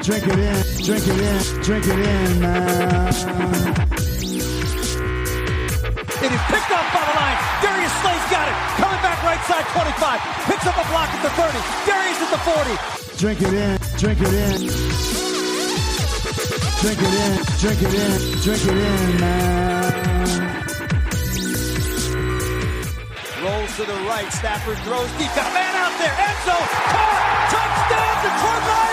Drink it in, drink it in, drink it in, man. It is picked up by the line. Darius Slay's got it. Coming back right side, 25. Picks up a block at the 30. Darius at the 40. Drink it in, drink it in. Drink it in, drink it in, drink it in, man. Rolls to the right. Stafford throws deep. Got a man out there. End zone. Caught. Touchdown, Detroit Lions.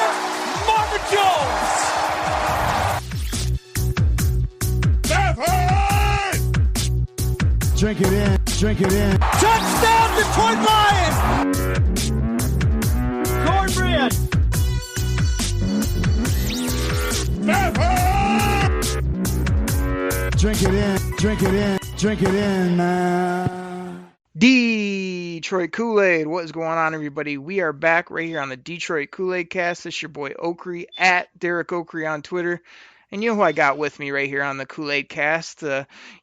Stafford! Drink it in, drink it in. Touchdown, Detroit Lions! Cornbread. Stafford! Drink it in, drink it in, drink it in, man. Detroit Koolaid, what is going on, everybody? We are back right here on the Detroit Koolaid Cast. This is your boy Oakrey at Derek Oakrey on Twitter. And you know who I got with me right here on the Koolaid Cast?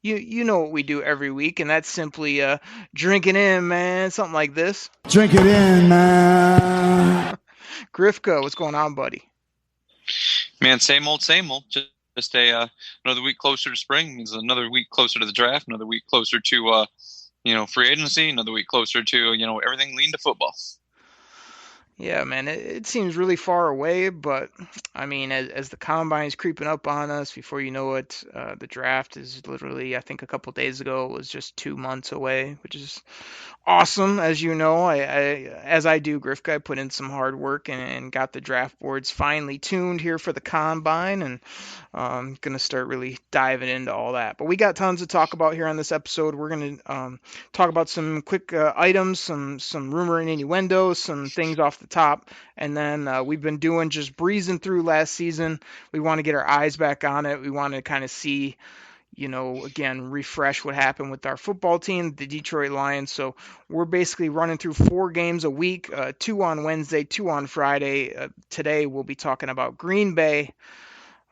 You know what we do every week, and that's simply drinking in, man, something like this. Drink it in, man. Grifka, what's going on, buddy? Man, same old, same old. Just another week closer to spring means another week closer to the draft, another week closer to free agency, another week closer to everything leading to football. Yeah, man, it seems really far away, but I mean, as the combine is creeping up on us, before you know it, the draft is literally, I think a couple days ago, was just 2 months away, which is awesome. As you know, as I do, Grifka, I put in some hard work and got the draft boards finally tuned here for the combine, and I'm going to start really diving into all that. But we got tons to talk about here on this episode. We're going to talk about some quick items, some rumor and innuendo, some things off the top, and then we've been doing just breezing through last season. We want to get our eyes back on it. We want to kind of see, again, refresh what happened with our football team, the Detroit Lions. So we're basically running through 4 games a week, 2 on Wednesday, 2 on Friday. Today we'll be talking about Green Bay,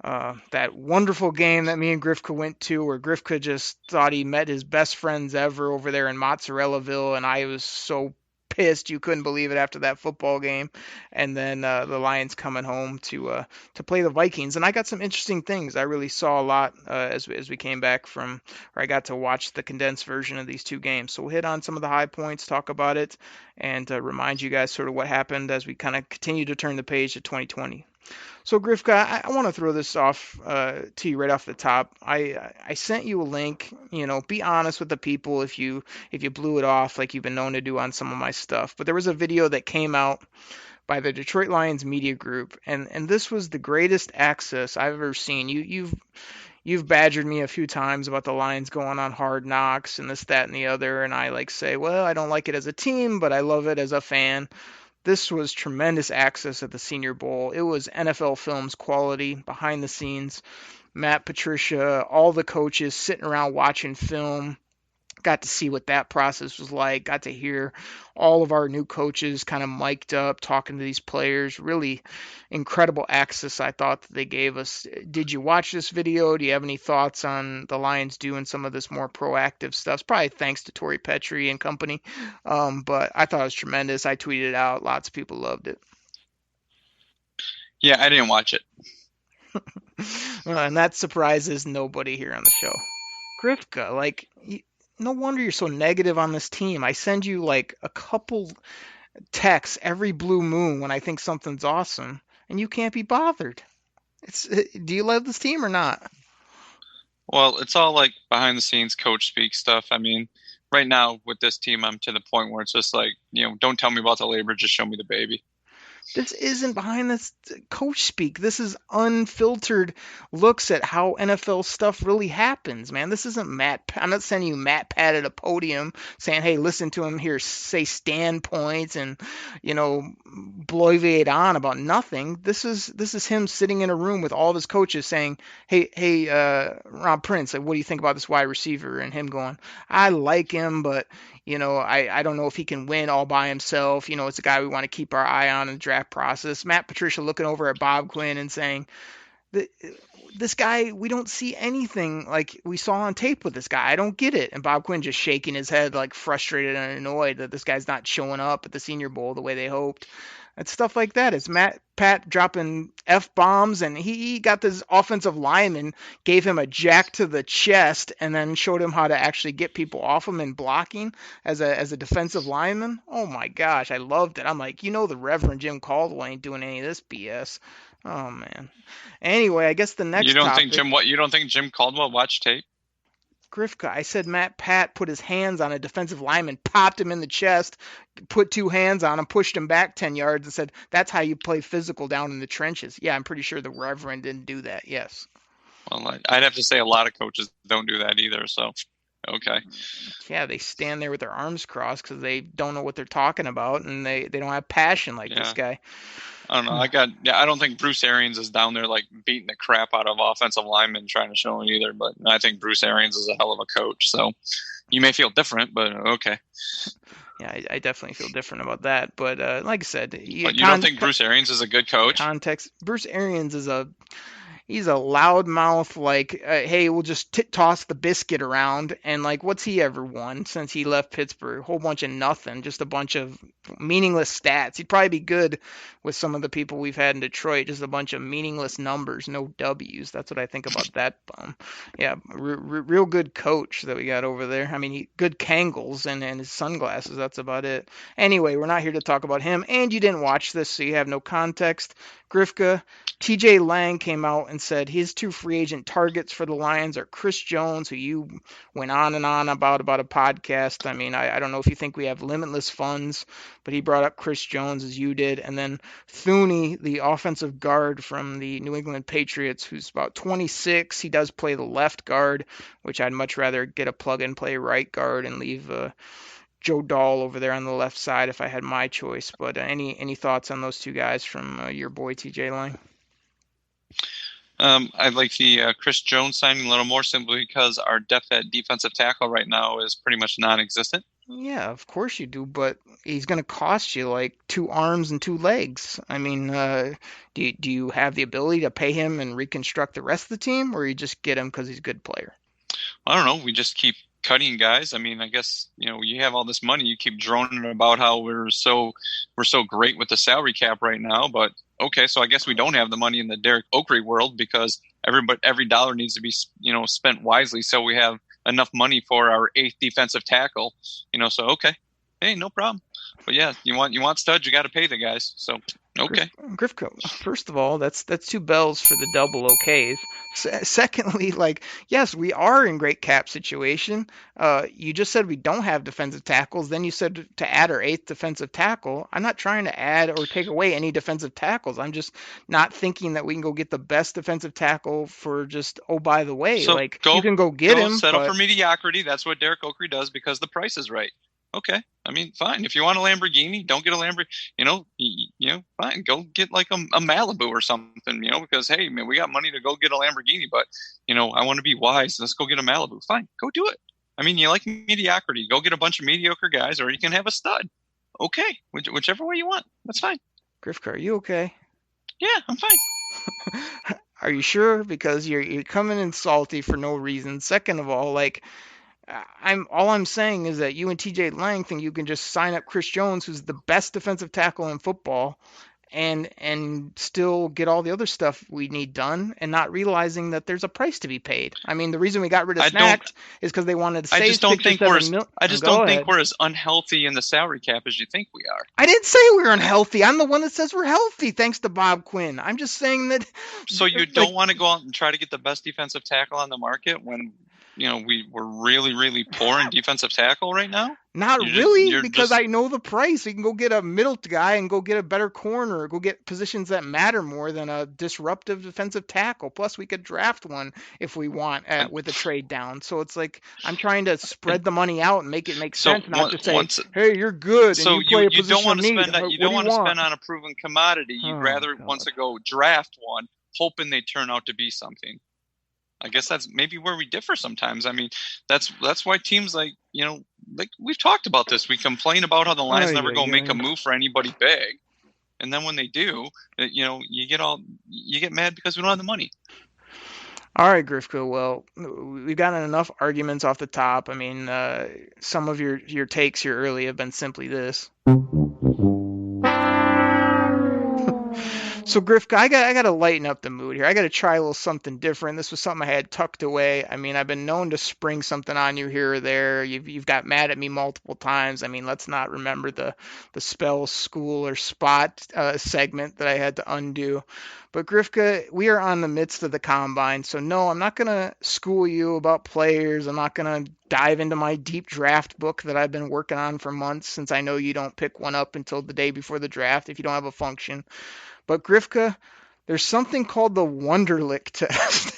that wonderful game that me and Grifka went to, where Grifka just thought he met his best friends ever over there in Mozzarellaville, and I was so pissed you couldn't believe it after that football game. And then the Lions coming home to play the Vikings, and I got some interesting things. I really saw a lot as we came back from, or I got to watch the condensed version of these 2 games. So we'll hit on some of the high points, talk about it, and remind you guys sort of what happened as we kind of continue to turn the page to 2020. So Grifka, I want to throw this off to you right off the top. I sent you a link. Be honest with the people if you blew it off like you've been known to do on some of my stuff. But there was a video that came out by the Detroit Lions media group, and this was the greatest access I've ever seen. You've badgered me a few times about the Lions going on Hard Knocks and this, that, and the other, and I say, well, I don't like it as a team, but I love it as a fan. This was tremendous access at the Senior Bowl. It was NFL Films quality, behind the scenes. Matt Patricia, all the coaches sitting around watching film. Got to see what that process was like. Got to hear all of our new coaches kind of mic'd up, talking to these players. Really incredible access, I thought, that they gave us. Did you watch this video? Do you have any thoughts on the Lions doing some of this more proactive stuff? It's probably thanks to Tori Petrie and company. But I thought it was tremendous. I tweeted it out. Lots of people loved it. Yeah, I didn't watch it. And that surprises nobody here on the show. Grifka, no wonder you're so negative on this team. I send you a couple texts every blue moon when I think something's awesome, and you can't be bothered. Do you love this team or not? Well, it's all behind the scenes coach speak stuff. I mean, right now with this team, I'm to the point where it's just don't tell me about the labor, just show me the baby. This isn't behind this coach speak. This is unfiltered looks at how NFL stuff really happens, man. This isn't Matt. I'm not sending you Matt Pat at a podium saying, hey, listen to him here say standpoints and, bloviate on about nothing. This is him sitting in a room with all of his coaches saying, hey, Rob Prince, what do you think about this wide receiver? And him going, I like him, but I don't know if he can win all by himself. It's a guy we want to keep our eye on in the draft process. Matt Patricia looking over at Bob Quinn and saying, this guy, we don't see anything like we saw on tape with this guy. I don't get it. And Bob Quinn just shaking his head frustrated and annoyed that this guy's not showing up at the Senior Bowl the way they hoped. It's stuff like that. It's Pat dropping F-bombs, and he got this offensive lineman, gave him a jack to the chest, and then showed him how to actually get people off him in blocking as a defensive lineman. Oh my gosh, I loved it. I'm like, the Reverend Jim Caldwell ain't doing any of this BS. Oh man. Anyway, I guess the next topic. You don't think Jim Caldwell watched tape? Grifka, I said Pat put his hands on a defensive lineman, popped him in the chest, put two hands on him, pushed him back 10 yards, and said, that's how you play physical down in the trenches. Yeah, I'm pretty sure the Reverend didn't do that, yes. Well, I'd have to say a lot of coaches don't do that either, so, okay. Yeah, they stand there with their arms crossed because they don't know what they're talking about, and they don't have passion like this guy. I don't know. I don't think Bruce Arians is down there like beating the crap out of offensive linemen trying to show it either. But I think Bruce Arians is a hell of a coach. So you may feel different, but okay. Yeah, I definitely feel different about that. But like I said, but you don't think Bruce Arians is a good coach? Context. Bruce Arians is he's a loudmouth, like, hey, we'll just toss the biscuit around. And, like, what's he ever won since he left Pittsburgh? A whole bunch of nothing, just a bunch of meaningless stats. He'd probably be good with some of the people we've had in Detroit, just a bunch of meaningless numbers, no W's. That's what I think about that bum. Yeah, real good coach that we got over there. I mean, good Kangles and his sunglasses. That's about it. Anyway, we're not here to talk about him. And you didn't watch this, so you have no context. Grifka, TJ Lang came out and said his two free agent targets for the Lions are Chris Jones, who you went on and on about a podcast. I mean, I don't know if you think we have limitless funds, but he brought up Chris Jones as you did. And then Thuney, the offensive guard from the New England Patriots, who's about 26. He does play the left guard, which I'd much rather get a plug-and-play right guard and leave Joe Dahl over there on the left side if I had my choice. But any thoughts on those two guys from your boy TJ Lang? I like the Chris Jones signing a little more simply because our depth at defensive tackle right now is pretty much non-existent. Yeah, of course you do, but he's going to cost you like 2 arms and 2 legs. I mean, do you have the ability to pay him and reconstruct the rest of the team, or you just get him because he's a good player? I don't know. We just keep cutting guys. I mean, I guess, you have all this money. You keep droning about how we're so great with the salary cap right now, but okay, so I guess we don't have the money in the Derek Oakley world because every dollar needs to be, spent wisely. So we have enough money for our 8th defensive tackle, so okay, hey, no problem. But yeah, you want studs, you got to pay the guys. So okay. Grifka, first of all, that's 2 bells for the double okays. Secondly, yes, we are in great cap situation. You just said we don't have defensive tackles. Then you said to add our 8th defensive tackle. I'm not trying to add or take away any defensive tackles. I'm just not thinking that we can go get the best defensive tackle for just, oh, by the way, you can go get him. Settle for mediocrity. That's what Derek Oakley does because the price is right. Okay, I mean, fine. If you want a Lamborghini, don't get a Lamborghini. Fine. Go get like a Malibu or something. Because hey, man, we got money to go get a Lamborghini, but I want to be wise. Let's go get a Malibu. Fine, go do it. I mean, you like mediocrity. Go get a bunch of mediocre guys, or you can have a stud. Okay, whichever way you want. That's fine. Grifka, are you okay? Yeah, I'm fine. Are you sure? Because you're coming in salty for no reason. Second of all, I'm saying is that you and TJ Lang think you can just sign up Chris Jones, who's the best defensive tackle in football, and still get all the other stuff we need done, and not realizing that there's a price to be paid. I mean, the reason we got rid of Snacks is because they wanted to save I just don't think we're as unhealthy in the salary cap as you think we are. I didn't say we were unhealthy. I'm the one that says we're healthy, thanks to Bob Quinn. I'm just saying that. So you don't want to go out and try to get the best defensive tackle on the market when we're really, really poor in defensive tackle right now? Not really, because I know the price. We can go get a middle guy and go get a better corner, go get positions that matter more than a disruptive defensive tackle. Plus, we could draft one if we want with a trade down. So it's like I'm trying to spread the money out and make it make sense, not just say, hey, you're good. So and you play a position don't want to need. spend. You don't want to spend on a proven commodity. You'd rather once go draft one, hoping they turn out to be something. I guess that's maybe where we differ sometimes. I mean, that's why teams like we've talked about this. We complain about how the Lions never go make a move for anybody big. And then when they do, you get mad because we don't have the money. All right, Grifka. Well, we've gotten enough arguments off the top. I mean, some of your takes here early have been simply this. So Grifka, I got to lighten up the mood here. I got to try a little something different. This was something I had tucked away. I mean, I've been known to spring something on you here or there. You've got mad at me multiple times. I mean, let's not remember the spell, school, or spot segment that I had to undo. But Grifka, we are on the midst of the combine, so no, I'm not gonna school you about players. I'm not gonna dive into my deep draft book that I've been working on for months, since I know you don't pick one up until the day before the draft if you don't have a function. But Grifka, there's something called the Wonderlic test.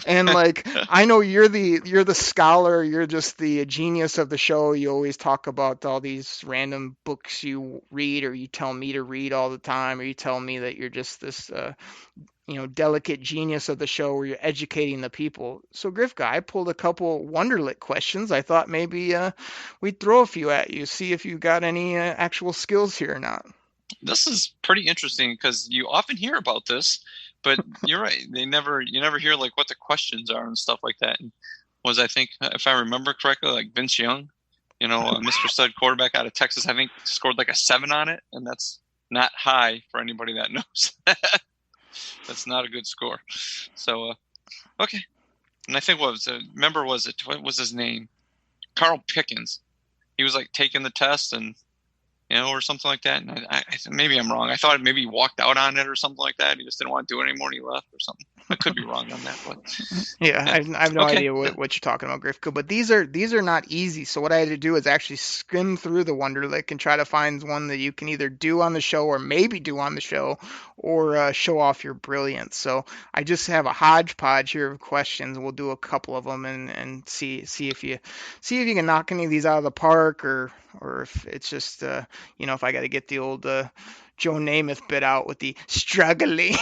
And like, I know you're the scholar, you're just the genius of the show. You always talk about all these random books you read, or you tell me to read all the time, or you tell me that you're just this delicate genius of the show where you're educating the people. So Grifka, I pulled a couple Wonderlic questions. I thought maybe we'd throw a few at you, see if you got any actual skills here or not. This is pretty interesting because you often hear about this, but you're right. You never hear like what the questions are and stuff like that. And I think, if I remember correctly, like Vince Young, Mr. Stud quarterback out of Texas, I think scored like a 7 on it, and that's not high for anybody that knows. That's not a good score. So, okay. And I think what was his name? Carl Pickens. He was like taking the test and, or something like that. And I maybe I'm wrong. I thought maybe he walked out on it or something like that. He just didn't want to do it anymore and he left or something. I could be wrong on that, but yeah. I have no idea what you're talking about, Grifka. But these are not easy. So what I had to do is actually skim through the Wonderlic and try to find one that you can either do on the show or maybe do on the show, or show off your brilliance. So I just have a hodgepodge here of questions. We'll do a couple of them and see if you can knock any of these out of the park, or if it's just if I got to get the old Joe Namath bit out with the struggling.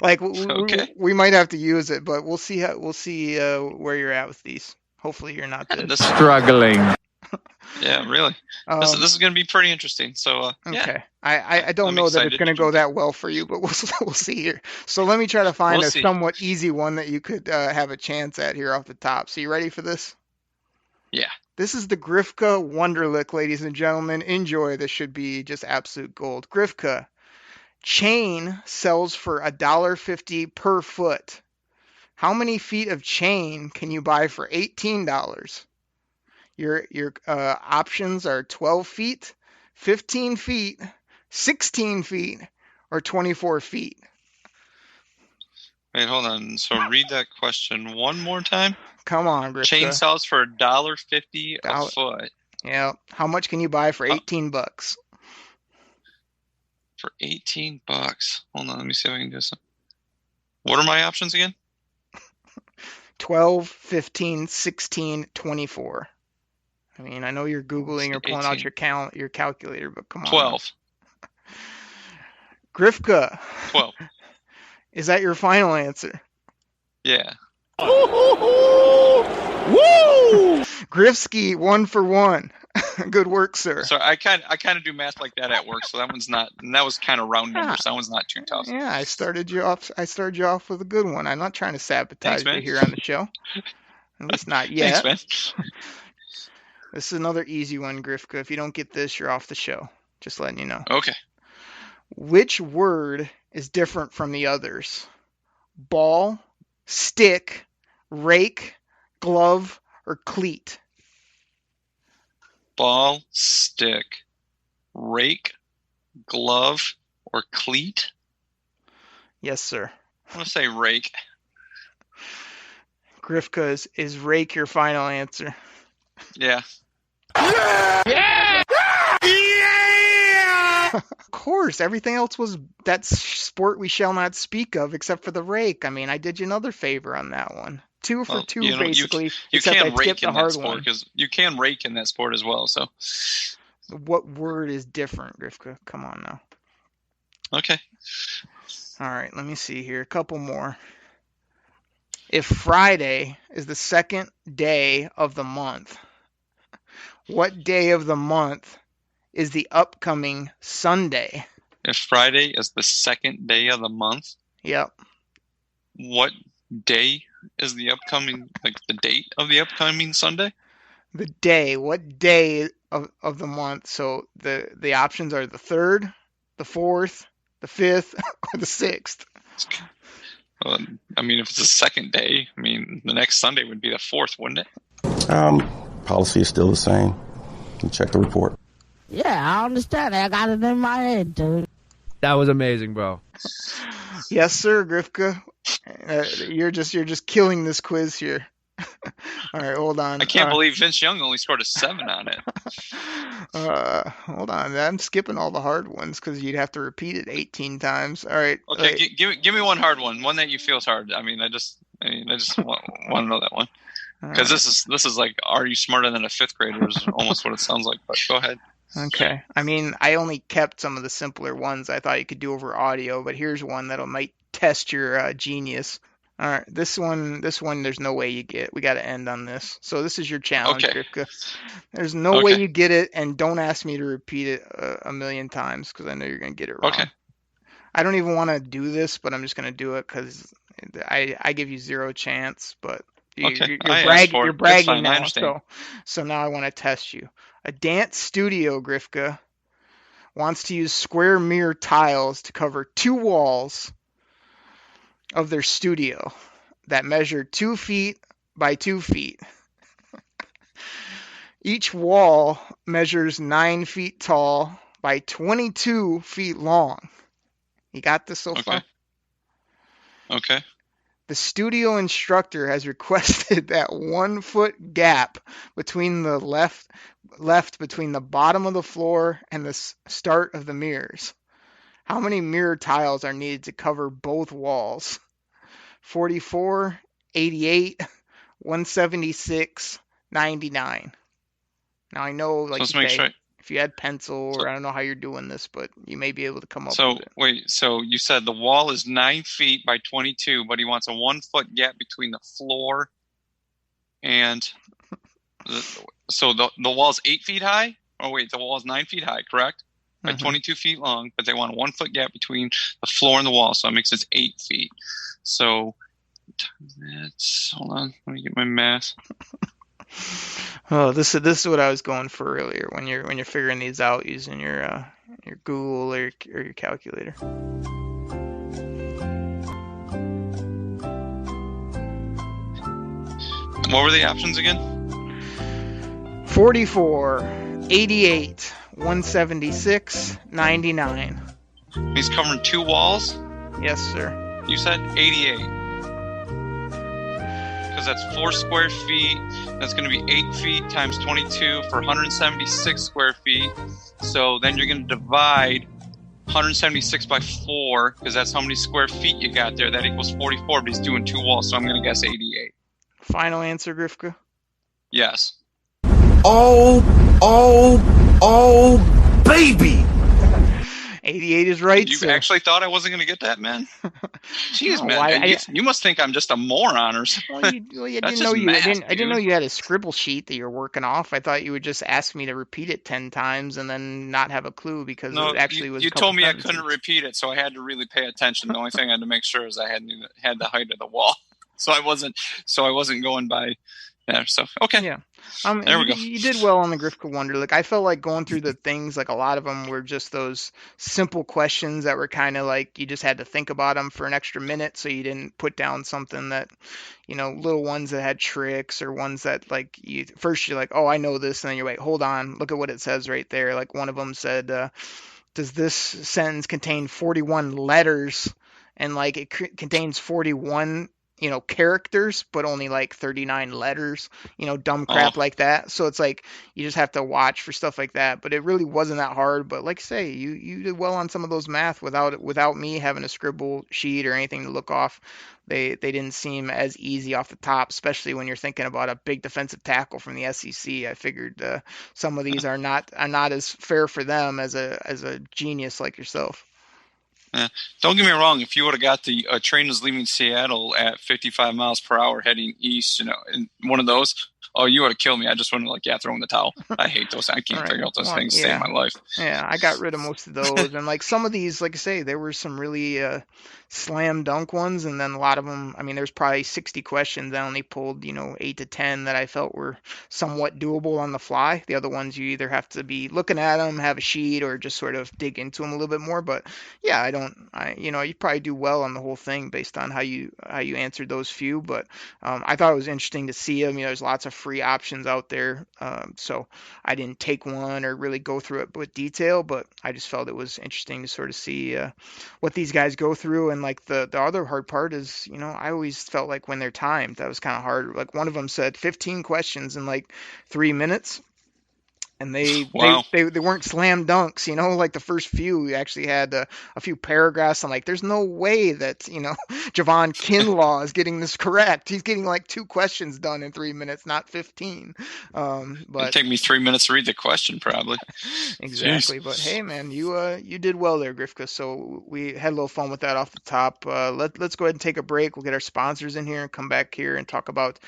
Like we might have to use it, but we'll see where you're at with these. Hopefully you're not struggling. Yeah, really. This is going to be pretty interesting. So okay, I don't know that it's going to go that well for you, but we'll see here. So let me try to find a somewhat easy one that you could have a chance at here off the top. So you ready for this? Yeah. This is the Grifka Wonderlic, ladies and gentlemen. Enjoy. This should be just absolute gold. Grifka, chain sells for $1.50 per foot. How many feet of chain can you buy for $18? Your options are 12 feet, 15 feet, 16 feet, or 24 feet. Wait, hold on. So read that question one more time. Come on, Grifka. Chain sells for $1.50 a foot. Yeah. How much can you buy for $18? For $18. Hold on, let me see if I can do some. What are my options again? 12, 15, 16, 24. I mean, I know you're Googling or pulling 18. Out your calculator, but come on. 12. Grifka. 12. Is that your final answer? Yeah. Woo! Grifsky, 1 for 1. Good work, sir. So I kind of do math like that at work, so that was kind of round numbers. So that one's not too tough. Yeah, I started you off with a good one. I'm not trying to sabotage you here on the show. At least not yet. Thanks, man. This is another easy one, Grifka. If you don't get this, you're off the show. Just letting you know. Okay. Which word is different from the others? Ball, stick, rake, glove, or cleat? Ball, stick, rake, glove, or cleat? Yes, sir. I'm going to say rake. Grifka, is rake your final answer? Yeah. Yeah! Of course, everything else was that sport we shall not speak of, except for the rake. I mean, I did you another favor on that one. 2 for 2, basically. You can rake in that sport because you can rake in that sport as well. So, what word is different, Grifka? Come on now. Okay. All right, let me see here. A couple more. If Friday is the second day of the month, what day of the month is the upcoming Sunday? If Friday is the second day of the month? Yep. What day is the upcoming, like the date of the upcoming Sunday? The day. What day of the month? So the options are the 3rd, the 4th, the 5th, or the 6th? I mean, if it's the second day, I mean, the next Sunday would be the 4th, wouldn't it? Policy is still the same. You check the report. Yeah, I understand. I got it in my head, dude. That was amazing, bro. Yes, sir, Grifka. You're just killing this quiz here. All right, hold on. I can't believe Vince Young only scored a 7 on it. Hold on. I'm skipping all the hard ones because you'd have to repeat it 18 times. All right. Okay, give me one hard one that you feel is hard. I just want to know that one because this is like, are you smarter than a 5th grader? Is almost what it sounds like. But go ahead. Okay. I mean, I only kept some of the simpler ones I thought you could do over audio, but here's one that might test your genius. All right, this one, there's no way you get. We got to end on this. So this is your challenge, Grifka. There's no way you get it, and don't ask me to repeat it a million times because I know you're going to get it wrong. Okay. I don't even want to do this, but I'm just going to do it because I give you 0 chance, but you're bragging now. So now I want to test you. A dance studio, Grifka, wants to use square mirror tiles to cover 2 walls of their studio that measure 2 feet by 2 feet. Each wall measures 9 feet tall by 22 feet long. You got this so far? Okay. The studio instructor has requested that 1 foot gap between the left between the bottom of the floor and the start of the mirrors. How many mirror tiles are needed to cover both walls? 44, 88, 176, 99. Now I know, like, if you had pencil, or I don't know how you're doing this, but you may be able to come up with it. Wait, so you said the wall is 9 feet by 22, but he wants a 1 foot gap between the floor and so the wall's 8 feet high? Oh wait, the wall's 9 feet high, correct? By 22 feet long, but they want a 1 foot gap between the floor and the wall, so it makes it 8 feet. So that's, hold on, let me get my math. Oh, this is what I was going for earlier when you're figuring these out using your Google or your calculator. What were the options again? 44, 88, 176, 99. He's covering 2 walls? Yes, sir. You said 88. Because that's 4 square feet. That's going to be 8 feet times 22 for 176 square feet. So then you're going to divide 176 by 4, because that's how many square feet you got there. That equals 44, but he's doing 2 walls, so I'm going to guess 88. Final answer, Grifka? Yes. Oh, baby! 88 is right. You actually thought I wasn't going to get that, man? Jeez, no, man. You must think I'm just a moron or something. I didn't know you had a scribble sheet that you're working off. I thought you would just ask me to repeat it 10 times and then not have a clue because it actually was. You told me I couldn't repeat it, so I had to really pay attention. The only thing I had to make sure is I had the height of the wall, so I wasn't going by. Yeah, so okay. Yeah. There we go. You did well on the Grifka Wonderlic. I felt like going through the things, like a lot of them were just those simple questions that were kind of like you just had to think about them for an extra minute, so you didn't put down something that, little ones that had tricks or ones that like you're like, oh, I know this, and then you're like, hold on, look at what it says right there. Like one of them said, does this sentence contain 41 letters? And like it contains 41 characters, but only like 39 letters, dumb crap like that. So it's like, you just have to watch for stuff like that, but it really wasn't that hard. But like I say, you did well on some of those math without me having a scribble sheet or anything to look off. They didn't seem as easy off the top, especially when you're thinking about a big defensive tackle from the SEC. I figured some of these are not as fair for them as a genius like yourself. Yeah. Don't get me wrong. If you would have got the train is leaving Seattle at 55 miles per hour heading east, in one of those, Oh, you would have killed me. I just wouldn't throw in the towel. I hate those. I can't figure out those things. Save my life. Yeah, I got rid of most of those. And some of these, like I say, there were some really slam dunk ones. And then a lot of them, there's probably 60 questions. I only pulled, 8 to 10 that I felt were somewhat doable on the fly. The other ones, you either have to be looking at them, have a sheet, or just sort of dig into them a little bit more. But yeah, you probably do well on the whole thing based on how you answered those few. But I thought it was interesting to see them. There's lots of free options out there. So I didn't take one or really go through it with detail, but I just felt it was interesting to sort of see what these guys go through. And the other hard part is, I always felt like when they're timed, that was kind of hard. Like one of them said 15 questions in 3 minutes. And they weren't slam dunks, the first few, we actually had a few paragraphs. I'm like, there's no way that, Javon Kinlaw is getting this correct. He's getting 2 questions done in 3 minutes, not 15. But it'd take me 3 minutes to read the question, probably. Exactly. Jeez. But hey, man, you did well there, Grifka. So we had a little fun with that off the top. Let's go ahead and take a break. We'll get our sponsors in here and come back here and talk about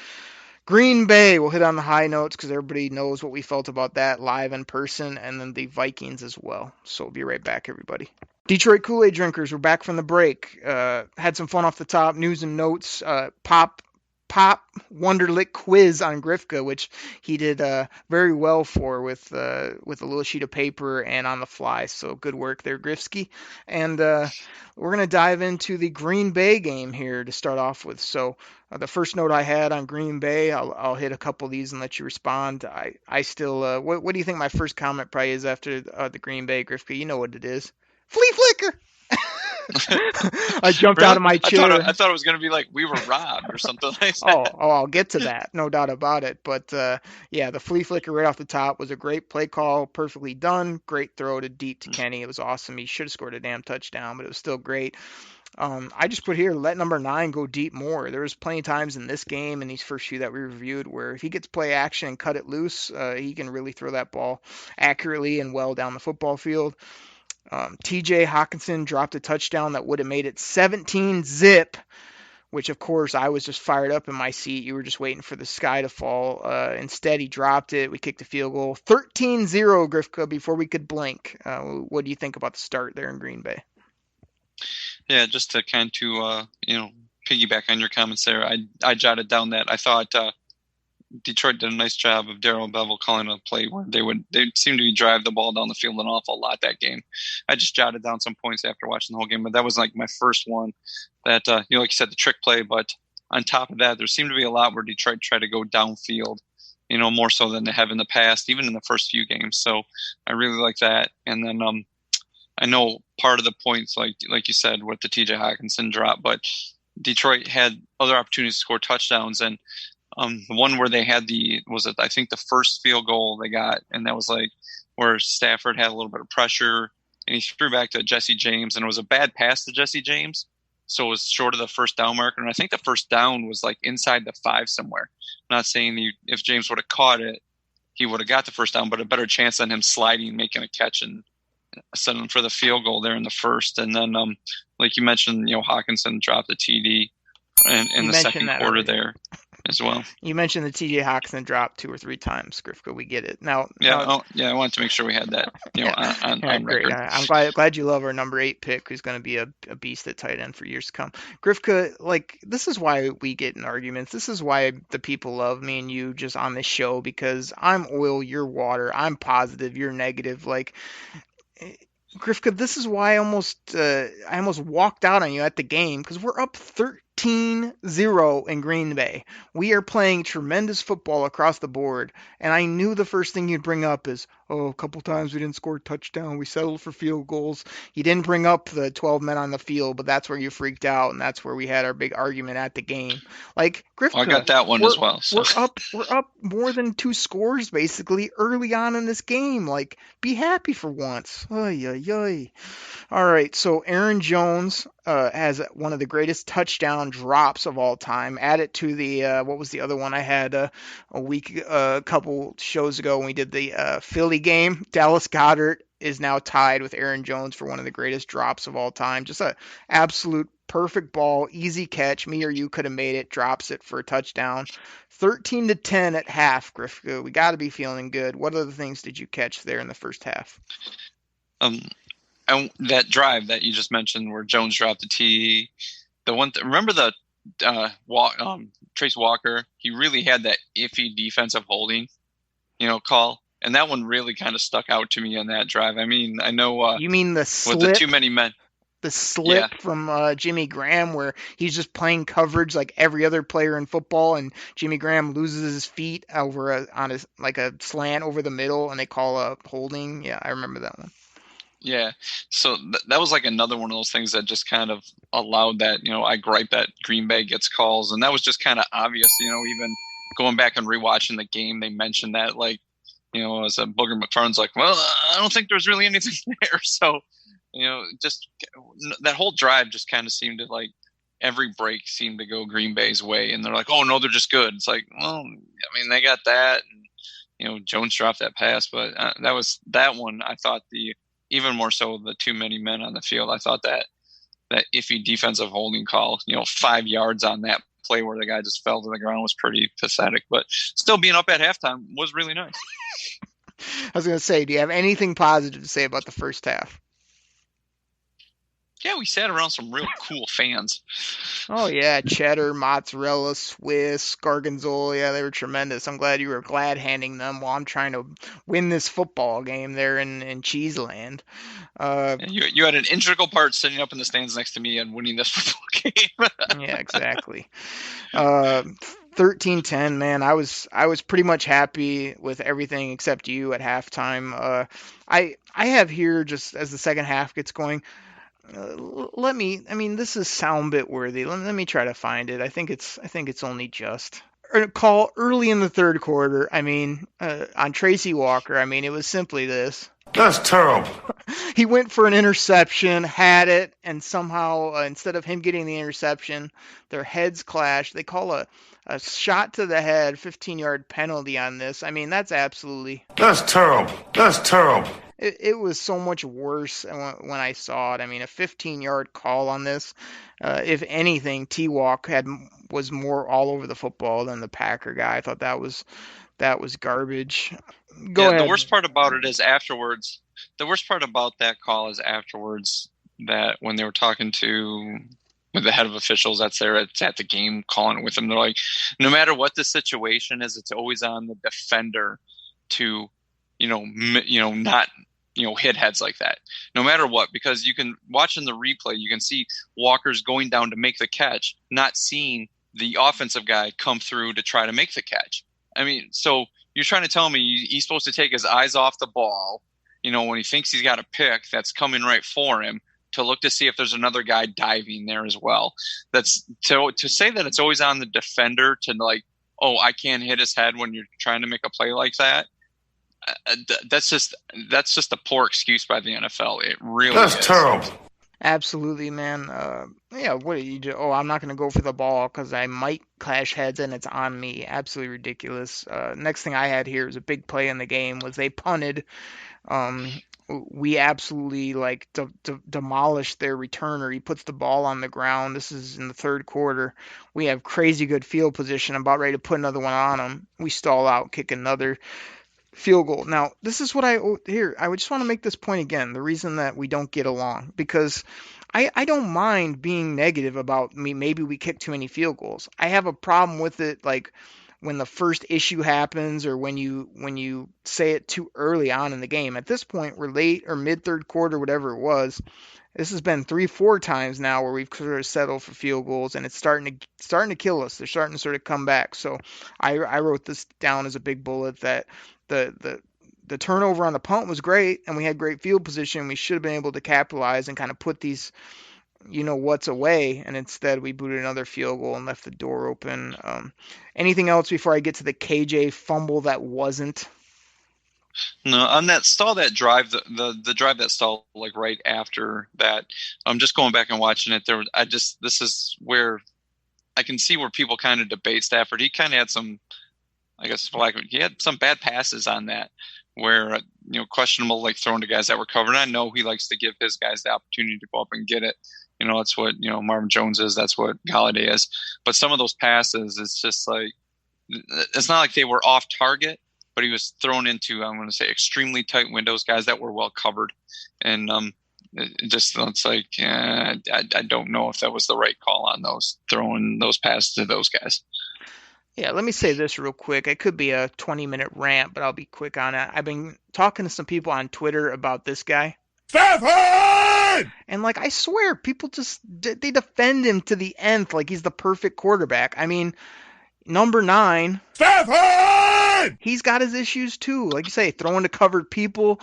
Green Bay. We'll hit on the high notes because everybody knows what we felt about that live in person, and then the Vikings as well. So we'll be right back, everybody. Detroit Koolaid drinkers, we're back from the break. Had some fun off the top, news and notes. Pop Wonderlic quiz on Grifka, which he did very well for with a little sheet of paper and on the fly. So good work there, Grifsky. And we're going to dive into the Green Bay game here to start off with. So the first note I had on Green Bay, I'll hit a couple of these and let you respond. I still, what do you think my first comment probably is after the Green Bay, Grifka? You know what it is. Flea flicker! I jumped out of my chair. I thought it was going to be we were robbed or something like that. Oh, I'll get to that. No doubt about it. But, yeah, the flea flicker right off the top was a great play call, perfectly done, great throw to deep to Kenny. It was awesome. He should have scored a damn touchdown, but it was still great. I just put here, let number 9 go deep more. There was plenty of times in this game and these first few that we reviewed where if he gets play action and cut it loose, he can really throw that ball accurately and well down the football field. TJ Hawkinson dropped a touchdown that would have made it 17-zip, which, of course, I was just fired up in my seat. You were just waiting for the sky to fall. Instead, he dropped it. We kicked a field goal. 13-0, Grifka, before we could blink. What do you think about the start there in Green Bay? Yeah, just to kind of, piggyback on your comments there, I jotted down that I thought Detroit did a nice job of Darrell Bevel calling a play where they seemed to drive the ball down the field an awful lot that game. I just jotted down some points after watching the whole game, but that was my first one that, like you said, the trick play. But on top of that, there seemed to be a lot where Detroit tried to go downfield, more so than they have in the past, even in the first few games. So I really like that. And then I know part of the points, like you said, with the TJ Hawkinson drop, but Detroit had other opportunities to score touchdowns. And the one where they had I think the first field goal they got, and that was where Stafford had a little bit of pressure, and he threw back to Jesse James, and it was a bad pass to Jesse James, so it was short of the first down marker, and I think the first down was inside the 5 somewhere. I'm not saying if James would have caught it, he would have got the first down, but a better chance than him sliding, making a catch, and setting for the field goal there in the first. And then, like you mentioned, Hawkinson dropped the TD in the second quarter there as well. You mentioned the TJ Hawkinson drop 2 or 3 times, Grifka. We get it now. I wanted to make sure we had that. On great. record. I'm glad you love our number 8 pick, who's going to be a beast at tight end for years to come. Grifka, this is why we get in arguments. This is why the people love me and you just on this show, because I'm oil, you're water. I'm positive, you're negative. Grifka, this is why I almost walked out on you at the game, because we're up 13-0 in Green Bay. We are playing tremendous football across the board, and I knew the first thing you'd bring up is, a couple times we didn't score a touchdown, we settled for field goals. You didn't bring up the 12 men on the field, but that's where you freaked out, and that's where we had our big argument at the game. Grifka, I got that one as well. So. We're up more than 2 scores basically early on in this game. Be happy for once. Oy, oy, oy. All right, so Aaron Jones has one of the greatest touchdown drops of all time. Add it to the what was the other one I had a couple shows ago when we did the Philly game. Dallas Goedert is now tied with Aaron Jones for one of the greatest drops of all time. Just a absolute perfect ball, easy catch. Me or you could have made it. Drops it for a touchdown. 13-10 at half, Grifka. We got to be feeling good. What other things did you catch there in the first half? And that drive that you just mentioned where Jones dropped the T. Remember the Trace Walker? He really had that iffy defensive holding, call. And that one really kind of stuck out to me on that drive. I mean, I know. You mean the slip? With the too many men. The slip from Jimmy Graham, where he's just playing coverage like every other player in football, and Jimmy Graham loses his feet over on a slant over the middle, and they call a holding. Yeah, I remember that one. Yeah, so that was like another one of those things that just kind of allowed that. I gripe that Green Bay gets calls, and that was just kind of obvious. Even going back and rewatching the game, they mentioned that as a Booger McFarland's like, well, I don't think there's really anything there. So, just that whole drive just kind of seemed to every break seemed to go Green Bay's way. And they're like, oh, no, they're just good. It's like, well, I mean, they got that. And, Jones dropped that pass. But that one, I thought even more so the too many men on the field. I thought that iffy defensive holding call, 5 yards on that play where the guy just fell to the ground was pretty pathetic. But still being up at halftime was really nice. I was going to say, do you have anything positive to say about the first half? Yeah, we sat around some real cool fans. Oh, yeah. Cheddar, mozzarella, Swiss, Gorgonzola. Yeah, they were tremendous. I'm glad you were glad handing them while I'm trying to win this football game there in Cheeseland. You had an integral part sitting up in the stands next to me and winning this football game. Yeah, exactly. 13-10, man. I was pretty much happy with everything except you at halftime. I have here, just as the second half gets going, this is sound bit worthy. Let me try to find it. I think it's only just a call early in the third quarter. On Tracy Walker. It was simply this. That's terrible. He went for an interception, had it, and somehow instead of him getting the interception, their heads clashed. They call a shot to the head, 15-yard penalty on this. That's absolutely. That's terrible. That's terrible. It was so much worse when I saw it. A 15-yard call on this. If anything, T-Walk was more all over the football than the Packer guy. I thought that was garbage. Go ahead. The worst part about it is afterwards. The worst part about that call is afterwards, that when they were talking with the head of officials that's there at the game calling it with them, they're like, no matter what the situation is, it's always on the defender to, not, hit heads like that, no matter what, because you can watch in the replay, you can see Walker's going down to make the catch, not seeing the offensive guy come through to try to make the catch. So you're trying to tell me he's supposed to take his eyes off the ball, when he thinks he's got a pick that's coming right for him, to look to see if there's another guy diving there as well. That's to say that it's always on the defender to I can't hit his head when you're trying to make a play like that. That's just a poor excuse by the NFL. It really is. That's terrible. Absolutely, man. What do you do? Oh, I'm not going to go for the ball because I might clash heads and it's on me. Absolutely ridiculous. Next thing I had here is a big play in the game was they punted. We absolutely demolished their returner. He puts the ball on the ground. This is in the third quarter. We have crazy good field position. I'm about ready to put another one on him. We stall out, kick another field goal. Now, this is what I just want to make this point again, the reason that we don't get along, because I don't mind being negative about maybe we kick too many field goals. I have a problem with it when the first issue happens or when you say it too early on in the game. At this point, we're late or mid third quarter, whatever it was. This has been 3-4 times now where we've sort of settled for field goals, and it's starting to kill us. They're starting to sort of come back. So I wrote this down as a big bullet that the turnover on the punt was great, and we had great field position. We should have been able to capitalize and kind of put these what's away, and instead we booted another field goal and left the door open. Anything else before I get to the KJ fumble that wasn't? No, on that drive, the drive that stalled right after that. I'm just going back and watching it. This is where I can see where people kind of debate Stafford. He kind of had some, I guess, he had some bad passes on that, where questionable, like throwing to guys that were covered. And I know he likes to give his guys the opportunity to go up and get it. That's what Marvin Jones is. That's what Golladay is. But some of those passes, it's just like, it's not like they were off target, but he was thrown into, I'm going to say, extremely tight windows, guys that were well covered. And it's like, I don't know if that was the right call on those, throwing those passes to those guys. Yeah, let me say this real quick. It could be a 20-minute rant, but I'll be quick on it. I've been talking to some people on Twitter about this guy. Stafford! And, I swear, people they defend him to the nth like he's the perfect quarterback. I mean, number 9. Stafford! He's got his issues, too. Like you say, throwing to covered people,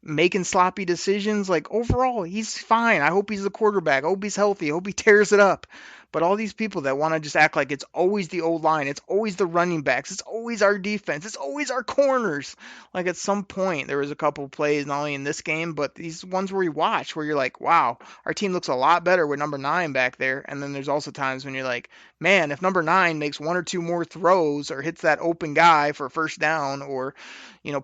making sloppy decisions. Overall, he's fine. I hope he's the quarterback. I hope he's healthy. I hope he tears it up. But all these people that want to just act like it's always the O-line, it's always the running backs, it's always our defense, it's always our corners. At some point, there was a couple plays, not only in this game, but these ones where you watch, where you're like, wow, our team looks a lot better with number 9 back there. And then there's also times when you're like, man, if number 9 makes 1 or 2 more throws or hits that open guy for a first down or,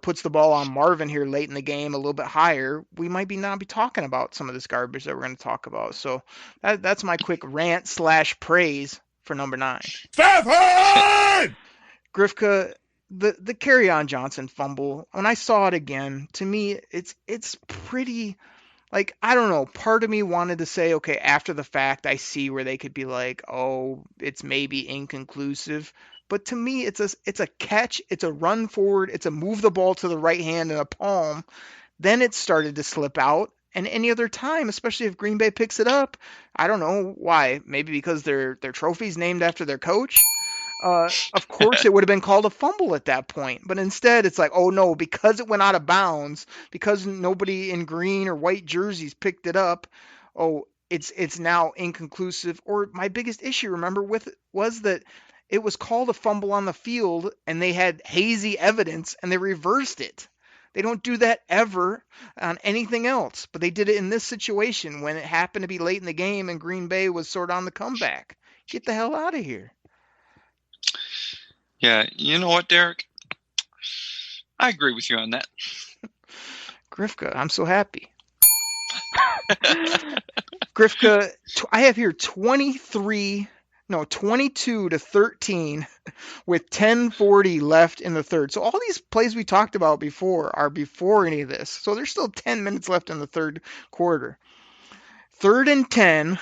puts the ball on Marvin here late in the game a little bit higher, we might not be talking about some of this garbage that we're going to talk about. So that's my quick rant / praise for number 9. Stafford! Grifka, the Kerryon Johnson fumble, when I saw it again, to me, it's pretty, I don't know, part of me wanted to say, okay, after the fact, I see where they could be like, oh, it's maybe inconclusive. But to me, it's a catch, it's a run forward, it's a move the ball to the right hand and a palm. Then it started to slip out. And any other time, especially if Green Bay picks it up, I don't know why. Maybe because their trophy's named after their coach. Of course, it would have been called a fumble at that point. But instead, it's like, oh no, because it went out of bounds, because nobody in green or white jerseys picked it up, oh, it's now inconclusive. Or my biggest issue, remember, with it was that it was called a fumble on the field, and they had hazy evidence, and they reversed it. They don't do that ever on anything else, but they did it in this situation when it happened to be late in the game and Green Bay was sort of on the comeback. Get the hell out of here. Yeah, you know what, Derek? I agree with you on that. Grifka, I'm so happy. Grifka, I have here 22-13 with 10:40 left in the third. So all these plays we talked about before are before any of this. So there's still 10 minutes left in the third quarter. 3rd and 10,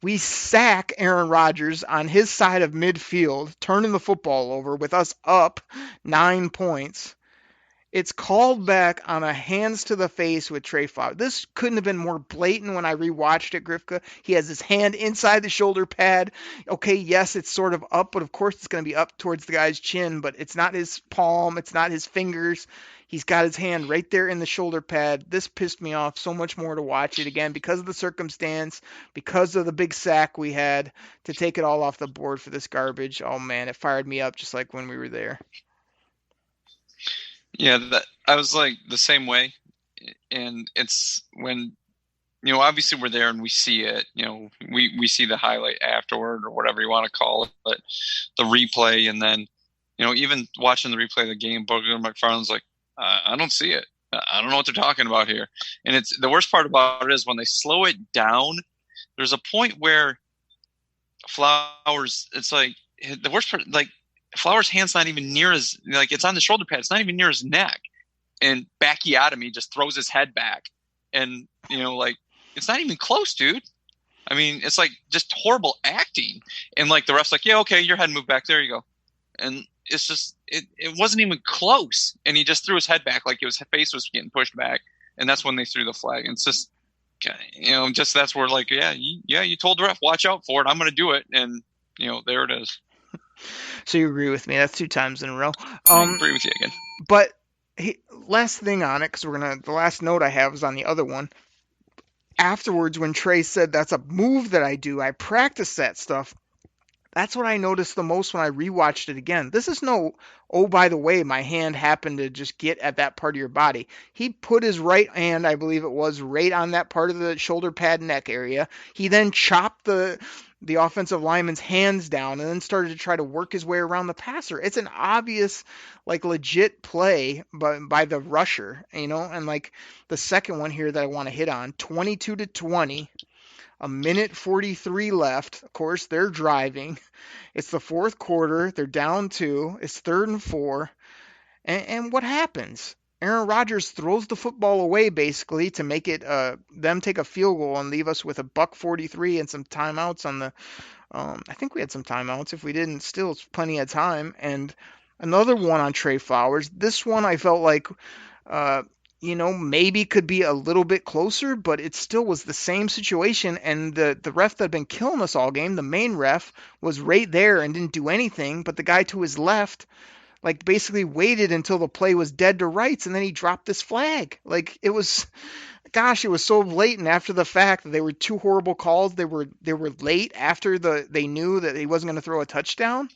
we sack Aaron Rodgers on his side of midfield, turning the football over with us up 9 points. It's called back on a hands to the face with Trey Flowers. This couldn't have been more blatant when I rewatched it, Grifka. He has his hand inside the shoulder pad. Okay, yes, it's sort of up, but of course it's going to be up towards the guy's chin, but it's not his palm. It's not his fingers. He's got his hand right there in the shoulder pad. This pissed me off so much more to watch it again because of the circumstance, because of the big sack we had to take it all off the board for this garbage. Oh, man, it fired me up just like when we were there. Yeah, I was like the same way. And it's when, obviously we're there and we see it, we see the highlight afterward or whatever you want to call it, but the replay. And then, even watching the replay of the game, Booger McFarland's like, I don't see it. I don't know what they're talking about here. And it's the worst part about it is when they slow it down, there's a point where Flowers, it's like the worst part, Flowers' hand's not even near his, it's on the shoulder pad. It's not even near his neck. And Bacchiotomy just throws his head back. And, it's not even close, dude. I mean, it's just horrible acting. And the ref's like, yeah, okay, your head moved back. There you go. And it's just, it wasn't even close. And he just threw his head back his face was getting pushed back. And that's when they threw the flag. And it's just, that's where you told the ref, watch out for it. I'm going to do it. And, there it is. So you agree with me? That's 2 times in a row. I agree with you again. But last thing on it, because the last note I have is on the other one. Afterwards, when Trey said that's a move that I do, I practice that stuff. That's what I noticed the most when I rewatched it again. This is no, oh, by the way, my hand happened to just get at that part of your body. He put his right hand, I believe it was, right on that part of the shoulder pad neck area. He then chopped the the offensive lineman's hands down and then started to try to work his way around the passer. It's an obvious, like, legit play by the rusher, and like the second one here that I want to hit on, 22-20, a minute 43 left. Of course, they're driving. It's the fourth quarter. They're down 2. It's 3rd and 4. And what happens? Aaron Rodgers throws the football away basically to make it them take a field goal and leave us with a $1:43 and some timeouts on the. I think we had some timeouts. If we didn't, still it's plenty of time. And another one on Trey Flowers. This one I felt like, maybe could be a little bit closer, but it still was the same situation. And the ref that had been killing us all game, the main ref, was right there and didn't do anything. But the guy to his left, like, basically waited until the play was dead to rights, and then he dropped this flag. Like, it was so blatant after the fact that they were 2 horrible calls. They were late after they knew that he wasn't going to throw a touchdown.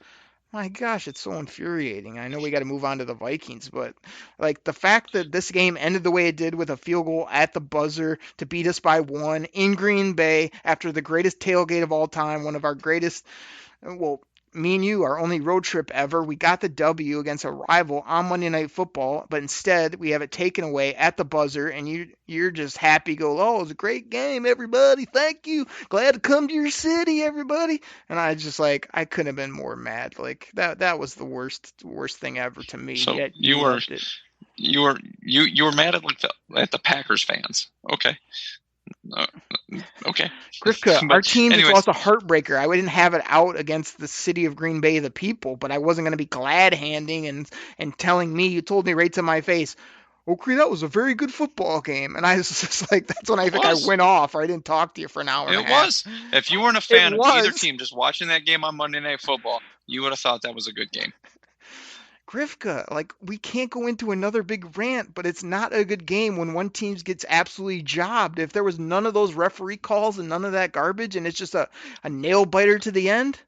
My gosh, it's so infuriating. I know we got to move on to the Vikings, but like the fact that this game ended the way it did with a field goal at the buzzer to beat us by 1 in Green Bay after the greatest tailgate of all time, one of our greatest, well, me and you, our only road trip ever. We got the W against a rival on Monday Night Football, but instead we have it taken away at the buzzer, and you're just happy. Go, oh, it was a great game, everybody. Thank you. Glad to come to your city, everybody. And I just I couldn't have been more mad. Like that was the worst thing ever to me. So Yet you were mad at the Packers fans. Okay. Okay. Grifka, our team just lost a heartbreaker. I didn't have it out against the city of Green Bay, the people, but I wasn't going to be glad-handing and telling me, you told me right to my face, okay, that was a very good football game. And I was just like, that's when I think I went off, or I didn't talk to you for an hour and a half. It was. If you weren't a fan of either team, just watching that game on Monday Night Football, you would have thought that was a good game. Grifka, like, we can't go into another big rant, but it's not a good game when one team gets absolutely jobbed. If there was none of those referee calls and none of that garbage, and it's just a nail biter to the end,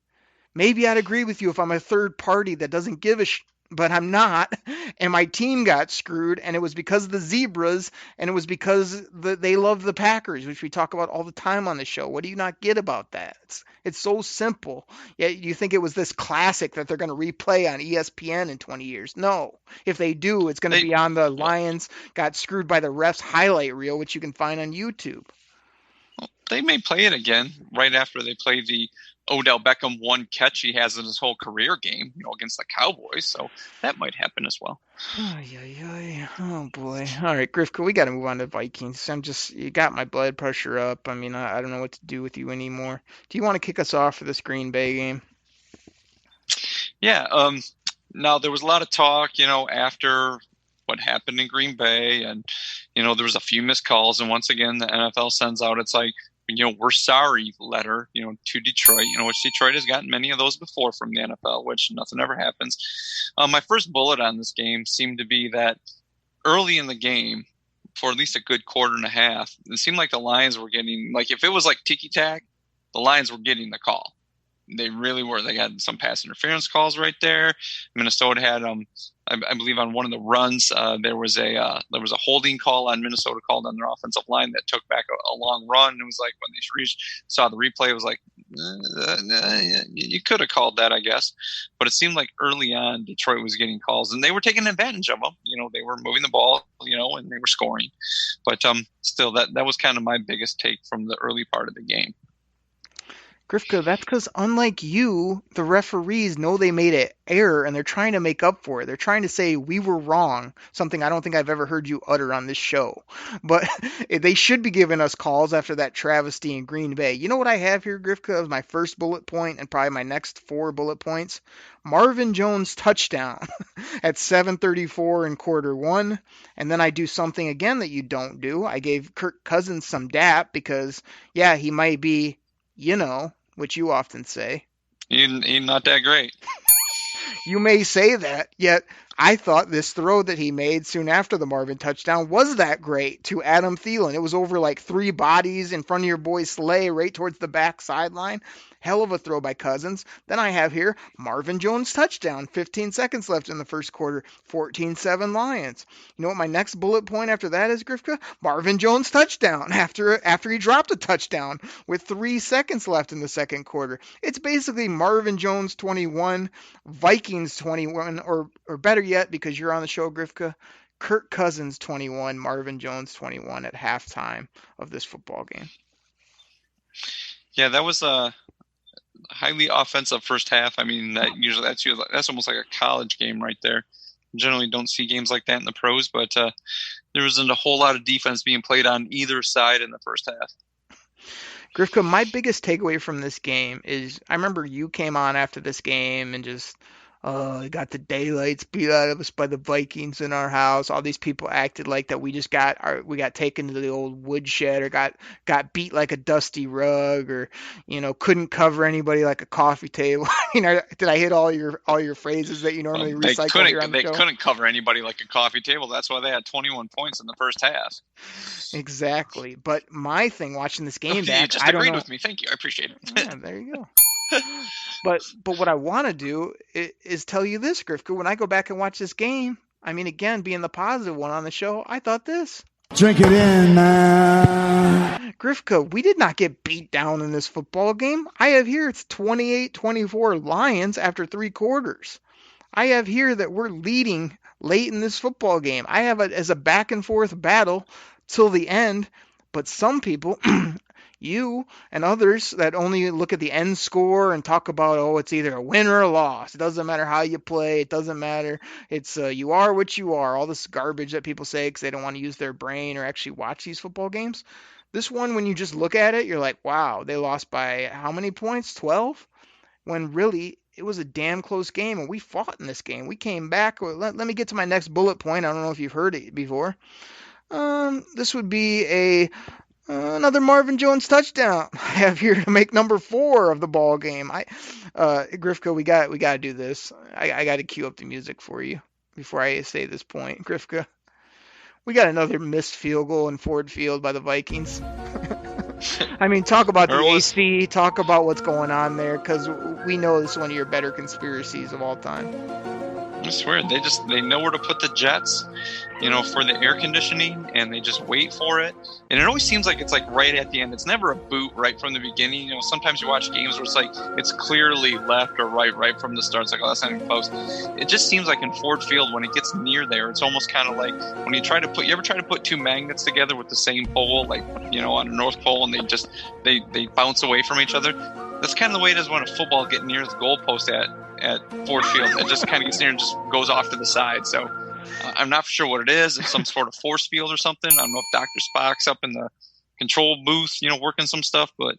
maybe I'd agree with you if I'm a third party that doesn't give a but I'm not, and my team got screwed, and it was because of the Zebras, and it was because they love the Packers, which we talk about all the time on the show. What do you not get about that? It's so simple. Yet you think it was this classic that they're going to replay on ESPN in 20 years. No. If they do, it's going to be on the Lions got screwed by the refs highlight reel, which you can find on YouTube. Well, they may play it again right after they play the Odell Beckham one catch he has in his whole career game, against the Cowboys. So that might happen as well. Oh boy. All right, Grifka, we got to move on to Vikings. You got my blood pressure up. I mean, I don't know what to do with you anymore. Do you want to kick us off for this Green Bay game? Yeah. Now there was a lot of talk, after what happened in Green Bay, and, there was a few missed calls. And once again, the NFL sends out, it's like, we're sorry letter, to Detroit, which Detroit has gotten many of those before from the NFL, which nothing ever happens. My first bullet on this game seemed to be that early in the game, for at least a good quarter and a half, it seemed like the Lions were getting, like, if it was like tiki-tack, the Lions were getting the call. They really were. They had some pass interference calls right there. Minnesota had, I believe, on one of the runs, there was a holding call on Minnesota called on their offensive line that took back a long run. It was like when they saw the replay, it was like, you could have called that, I guess. But it seemed like early on Detroit was getting calls, and they were taking advantage of them. They were moving the ball, and they were scoring. But still, that was kind of my biggest take from the early part of the game. Grifka, that's because unlike you, the referees know they made an error and they're trying to make up for it. They're trying to say we were wrong, something I don't think I've ever heard you utter on this show. But they should be giving us calls after that travesty in Green Bay. You know what I have here, Grifka, as my first bullet point and probably my next 4 bullet points? Marvin Jones touchdown at 7:34 in quarter 1. And then I do something again that you don't do. I gave Kirk Cousins some dap because, yeah, he might be, which you often say. He's not that great. You may say that, yet I thought this throw that he made soon after the Marvin touchdown was that great to Adam Thielen. It was over like 3 bodies in front of your boy Slay right towards the back sideline. Hell of a throw by Cousins. Then I have here Marvin Jones touchdown. 15 seconds left in the first quarter. 14-7 Lions. You know what my next bullet point after that is, Grifka? Marvin Jones touchdown after he dropped a touchdown with 3 seconds left in the second quarter. It's basically Marvin Jones 21, Vikings 21, or better yet, because you're on the show, Grifka, Kirk Cousins 21, Marvin Jones 21 at halftime of this football game. Yeah, that was a highly offensive first half. I mean, that's almost like a college game right there. Generally don't see games like that in the pros, but there wasn't a whole lot of defense being played on either side in the first half. Grifka, my biggest takeaway from this game is I remember you came on after this game and just got the daylights beat out of us by the Vikings in our house. All these people acted like that we just got taken to the old woodshed, or got beat like a dusty rug, or couldn't cover anybody like a coffee table. Did I hit all your phrases that you normally recycle here on the show? They couldn't cover anybody like a coffee table. That's why they had 21 points in the first half. Exactly. But my thing watching this game back, you just agreed with me. Thank you. I appreciate it. Yeah, there you go. But what I want to do is tell you this, Grifka. When I go back and watch this game, I mean, again, being the positive one on the show, I thought this. Drink it in, man. Grifka, we did not get beat down in this football game. I have here it's 28-24 Lions after 3 quarters. I have here that we're leading late in this football game. I have it as a back and forth battle till the end. But some people... You and others that only look at the end score and talk about, it's either a win or a loss. It doesn't matter how you play. It doesn't matter. It's you are what you are. All this garbage that people say because they don't want to use their brain or actually watch these football games. This one, when you just look at it, you're like, wow, they lost by how many points? 12? When really it was a damn close game, and we fought in this game. We came back. Let me get to my next bullet point. I don't know if you've heard it before. This would be another Marvin Jones touchdown. I have here to make number 4 of the ball game. Grifka, we got to do this. I got to cue up the music for you before I say this point. Grifka, we got another missed field goal in Ford Field by the Vikings. I mean, talk about the AC. Talk about what's going on there, because we know this is one of your better conspiracies of all time. I swear, they know where to put the jets, for the air conditioning, and they just wait for it. And it always seems like it's like right at the end. It's never a boot right from the beginning. Sometimes you watch games where it's like it's clearly left or right from the start. It's like, that's not even close. It just seems like in Ford Field, when it gets near there, it's almost kind of like when you ever try to put 2 magnets together with the same pole, like on a North Pole, and they bounce away from each other. That's kind of the way it is when a football gets near the goalpost at Ford Field. It just kind of gets near and just goes off to the side. So I'm not for sure what it is. It's some sort of force field or something. I don't know if Dr. Spock's up in the control booth, working some stuff, but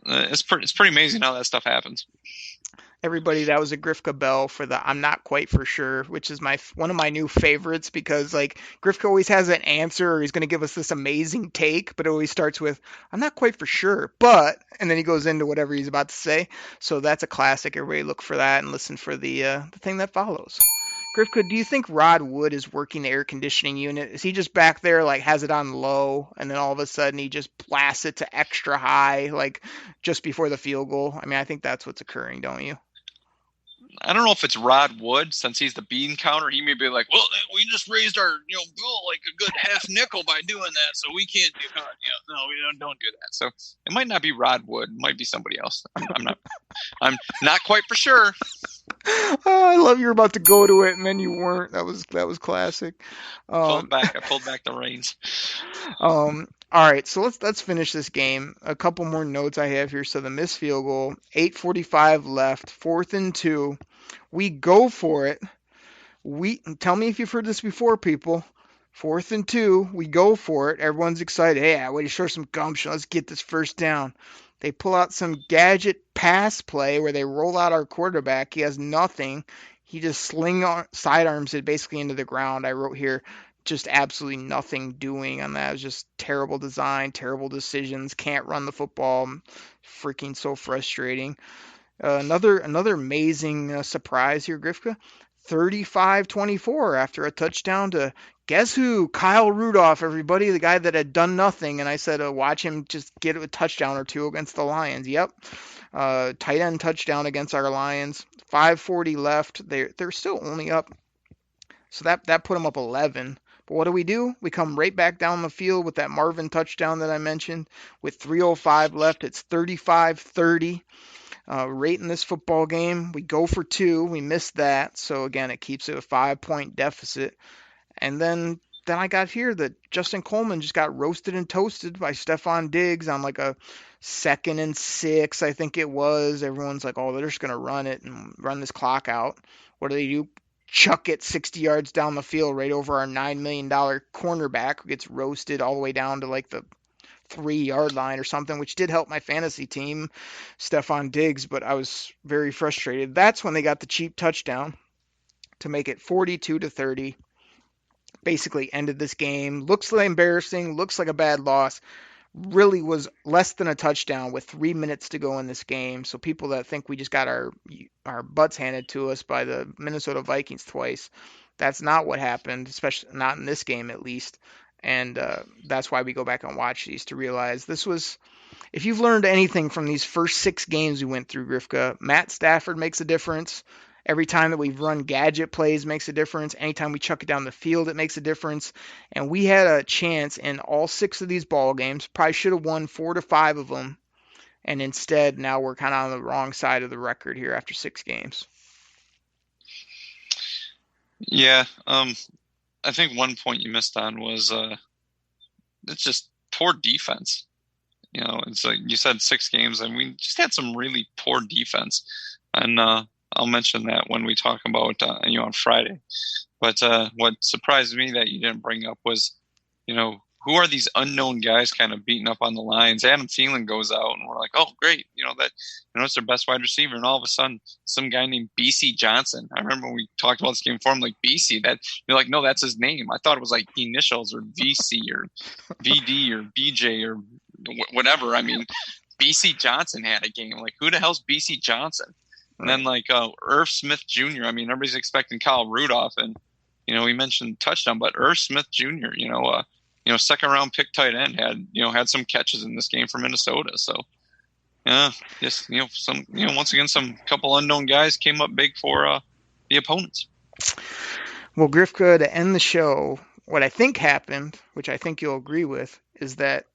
it's pretty amazing how that stuff happens. Everybody, that was a Grifka bell for the I'm not quite for sure, which is one of my new favorites, because like Grifka always has an answer, or he's going to give us this amazing take, but it always starts with I'm not quite for sure, but, and then he goes into whatever he's about to say. So that's a classic. Everybody look for that and listen for the thing that follows. Grifka, do you think Rod Wood is working the air conditioning unit? Is he just back there, like, has it on low, and then all of a sudden he just blasts it to extra high, like, just before the field goal? I mean, I think that's what's occurring, don't you? I don't know if it's Rod Wood, since he's the bean counter. He may be like, well, we just raised our bill like a good half nickel by doing that, so we can't do that. No, we don't do that. So it might not be Rod Wood. It might be somebody else. I'm not quite for sure. Oh, I love you're about to go to it, and then you weren't. That was classic. I pulled back the reins. All right, so let's finish this game. A couple more notes I have here. So the missed field goal, 8:45 left, 4th and 2. We go for it. Tell me if you've heard this before, people. 4th and 2, we go for it. Everyone's excited. Hey, way to show some gumption. Let's get this first down. They pull out some gadget pass play where they roll out our quarterback. He has nothing. He just sidearms it basically into the ground. I wrote here, just absolutely nothing doing on that. It was just terrible design, terrible decisions. Can't run the football. Freaking so frustrating. Another amazing surprise here, Grifka. 35-24 after a touchdown to guess who? Kyle Rudolph, everybody, the guy that had done nothing. And I said, watch him just get a touchdown or two against the Lions. Yep. Tight end touchdown against our Lions. 5:40 left. They're still only up. So that put them up 11. But what do? We come right back down the field with that Marvin touchdown that I mentioned. With 3:05 left, it's 35-30. Right in this football game, we go for 2. We missed that. So again, it keeps it a 5-point deficit. And then I got here that Justin Coleman just got roasted and toasted by Stephon Diggs on like a 2nd and 6, I think it was. Everyone's like, oh, they're just going to run it and run this clock out. What do? Chuck it 60 yards down the field right over our $9 million cornerback who gets roasted all the way down to like the 3-yard line or something, which did help my fantasy team, Stephon Diggs, but I was very frustrated. That's when they got the cheap touchdown to make it 42-30. Basically ended this game. Looks like embarrassing, looks like a bad loss. Really was less than a touchdown with 3 minutes to go in this game. So people that think we just got our butts handed to us by the Minnesota Vikings twice, that's not what happened, especially not in this game at least. And that's why we go back and watch these to realize this was, if you've learned anything from these first 6 games we went through, Grifka, Matt Stafford makes a difference. Every time that we've run gadget plays makes a difference. Anytime we chuck it down the field, it makes a difference. And we had a chance in all 6 of these ball games. Probably should have won 4 to 5 of them. And instead, now we're kind of on the wrong side of the record here after 6 games. Yeah, I think one point you missed on was it's just poor defense. You know, it's like you said 6 games, and we just had some really poor defense. And I'll mention that when we talk about on Friday. But what surprised me that you didn't bring up was, who are these unknown guys kind of beating up on the lines? Adam Thielen goes out, and we're like, oh, great, it's their best wide receiver, and all of a sudden, some guy named BC Johnson. I remember when we talked about this game before, I'm like, BC, that you're like, no, that's his name. I thought it was like initials or VC or VD or BJ or whatever. I mean, BC Johnson had a game. Like, who the hell's BC Johnson? And then Irv Smith Jr. I mean, everybody's expecting Kyle Rudolph, and we mentioned touchdown, but Irv Smith Jr. 2nd round pick tight end had some catches in this game for Minnesota. So yeah, just once again, some couple unknown guys came up big for the opponents. Well, Grifka, to end the show, what I think happened, which I think you'll agree with, is that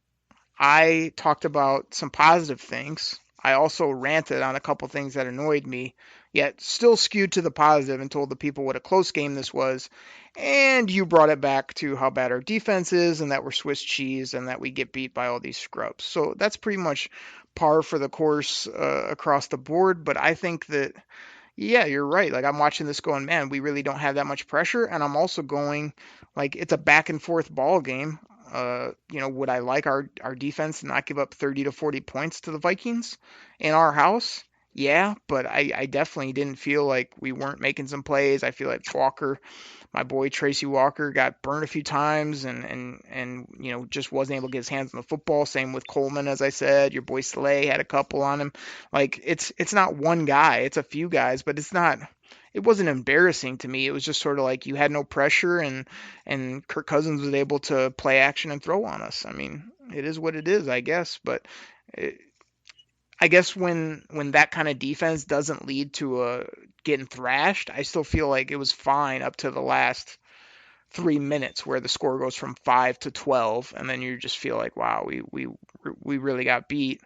I talked about some positive things. I also ranted on a couple things that annoyed me, yet still skewed to the positive and told the people what a close game this was. And you brought it back to how bad our defense is and that we're Swiss cheese and that we get beat by all these scrubs. So that's pretty much par for the course across the board. But I think that, yeah, you're right. Like, I'm watching this going, man, we really don't have that much pressure. And I'm also going, like, it's a back and forth ball game. Would I like our defense to not give up 30 to 40 points to the Vikings in our house? Yeah, but I definitely didn't feel like we weren't making some plays. I feel like my boy Tracy Walker, got burned a few times and just wasn't able to get his hands on the football. Same with Coleman, as I said. Your boy Slay had a couple on him. Like, it's not one guy, it's a few guys, but it wasn't embarrassing to me. It was just sort of like you had no pressure and Kirk Cousins was able to play action and throw on us. I mean, it is what it is, I guess. But I guess when that kind of defense doesn't lead to getting thrashed, I still feel like it was fine up to the last 3 minutes where the score goes from 5-12, and then you just feel like, wow, we really got beat.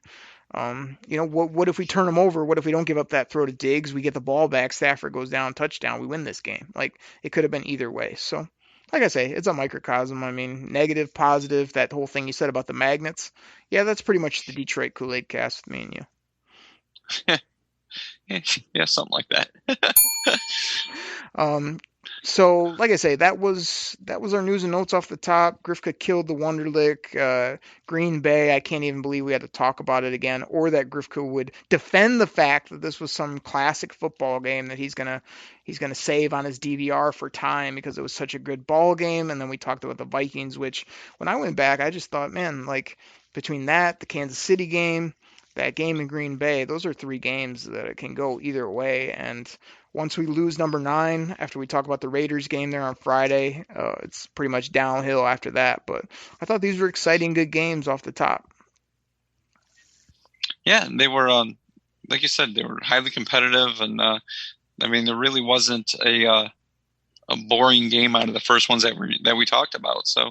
What if we turn them over? What if we don't give up that throw to Diggs? We get the ball back, Stafford goes down, touchdown, we win this game. Like, it could have been either way. So, like I say, it's a microcosm. I mean, negative, positive, that whole thing you said about the magnets. Yeah, that's pretty much the Detroit Koolaid Cast with me and you. Yeah, something like that. So, like I say, that was our news and notes off the top. Grifka killed the Wonderlic. Green Bay, I can't even believe we had to talk about it again, or that Grifka would defend the fact that this was some classic football game that he's gonna save on his DVR for time because it was such a good ball game. And then we talked about the Vikings, which when I went back, I just thought, man, like, between that, the Kansas City game, that game in Green Bay, those are 3 games that it can go either way. And once we lose number 9, after we talk about the Raiders game there on Friday, it's pretty much downhill after that. But I thought these were exciting, good games off the top. Yeah, they were, like you said, they were highly competitive. And, I mean, there really wasn't a boring game out of the first ones that we talked about. So,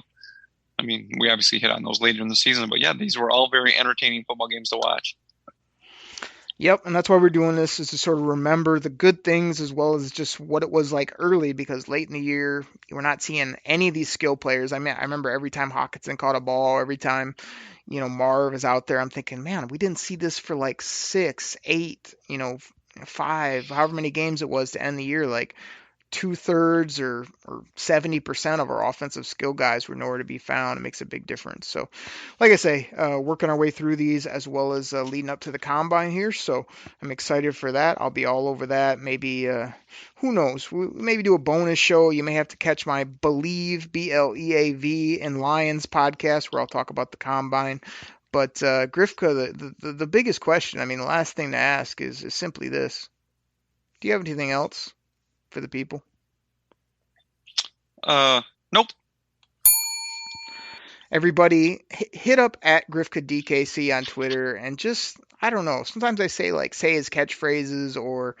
I mean, we obviously hit on those later in the season, but yeah, these were all very entertaining football games to watch. Yep, and that's why we're doing this, is to sort of remember the good things as well as just what it was like early, because late in the year, we're not seeing any of these skill players. I mean, I remember every time Hawkinson caught a ball, every time, Marv is out there, I'm thinking, man, we didn't see this for like 6, 8, 5, however many games it was to end the year. Like, 2/3 or 70% of our offensive skill guys were nowhere to be found. It makes a big difference. So, like I say, working our way through these as well as leading up to the combine here. So I'm excited for that. I'll be all over that. Maybe, who knows? We maybe do a bonus show. You may have to catch my Believe, BLEAV, in Lions podcast where I'll talk about the combine. But Grifka, the biggest question, I mean, the last thing to ask is simply this. Do you have anything else for the people? Nope. Everybody hit up at Grifka DKC on Twitter and just, I don't know, sometimes I say his catchphrases or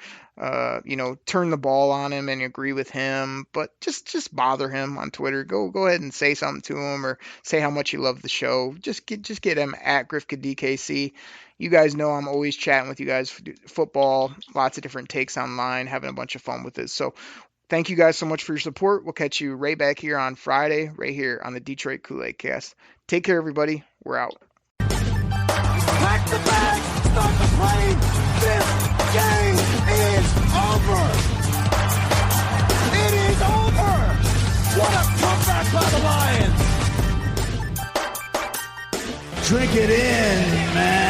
turn the ball on him and agree with him, but just bother him on Twitter. Go ahead and say something to him or say how much you love the show. Just get him at Grifka DKC. You guys know I'm always chatting with you guys for football, lots of different takes online, having a bunch of fun with it. So thank you guys so much for your support. We'll catch you right back here on Friday, right here on the Detroit Koolaid Cast. Take care, everybody. We're out. Pack the bag, start the plane. This game is over. It is over. What a comeback by the Lions. Drink it in, man.